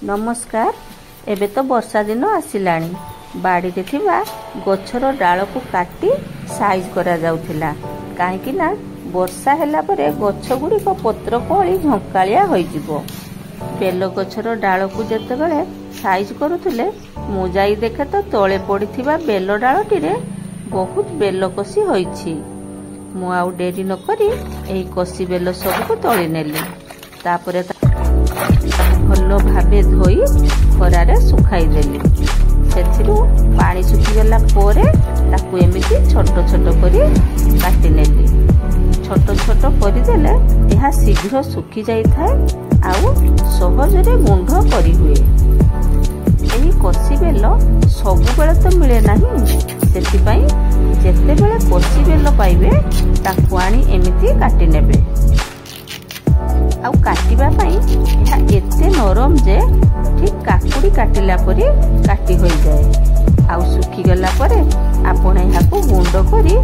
नमस्कार। एबे तो वर्षा दिन आसिलाणी बाड़ी रे थिबा गछर डाल को काटी साइज करा जाउथिला काहेकि ना वर्षा हैला परे गछ गुडी को पत्र कोळी झंकालिया होई जिवो। बेल गछर डाल को जते बेले साइज करूथिले मु जाई देखे तो तळे पडिथिबा बेल डालटी रे बहुत बेल कसी होईछि। मु आउ डेरी न करी एही कसी बेल सब को तळे नेली। तापरे भलो भाबे धोई खरारे सुखाई देली। सेथिरु पानी सुखी गला पोरे ताकू एमिति छोट छोट करी काटी नेली। छोट छोट करी देले एहा शीघ्र सुखी जाई थाए आउ सहजरे गुंड करी हुए। एही कसी बेल सब बेले तो मिले नाही, सेति पई जेते बेले कसी बेल पाइबे ताकू आनी एमिति काटी नेबे। आउ काटिबा पई एहा एते नरम जे ठीक काकुड़ी काटिला परी काटी होई जाए। आउ सुखी गला परे आपण एहाको गुंड करी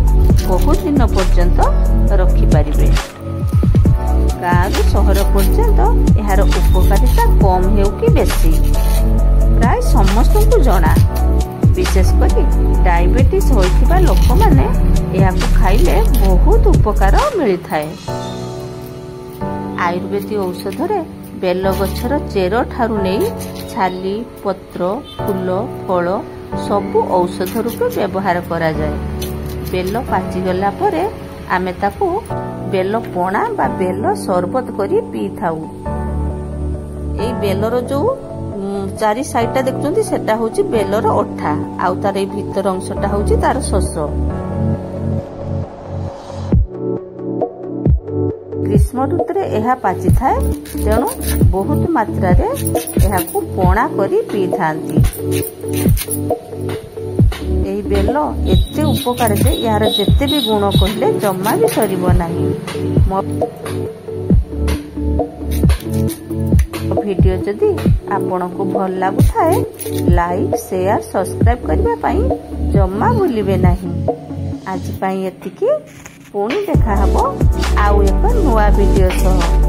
बहुत दिन पर्यंत रखि पारिबे। गाँव सहर पर्यंत एहार उपकारिता कम हेउ कि बेसी प्राय समस्त को जना। विशेषकर डायबिटीज होइथिबा लोक माने एहाको खाइले बहुत उपकार मिली थाए। आयुर्वेदिक औषध रे बेल गछर चेर ठारू नहीं छाली पत्र फूल फल सबु औषध रूपे व्यवहार करा जाए। बेल पाची गला परे आमे ताकू बेल पणा बा बेल शरबत करी पी थाऊ। एई बेलर जो चारि साइडटा देखुचंती सेटा होची बेलर अठा आउ तार ए भीतर अंशटा होची तार शस। ग्रीष्म ऋतु रे एहा पाची थाए तेणु बहुत मात्रा रे एहाकू पणा करी पी थांती। एही बेल एते उपकार जे यार जेते भी गुण कहले जम्मा भी सरिबो नाही। वीडियो जदि आपन को भल लागु थाए लाइक शेयर सब्सक्राइब करबा पई जम्मा भूलिबे नाही। आज पई एतिकी पुणी देखा हबो आउ एक नुआ वीडियो सह।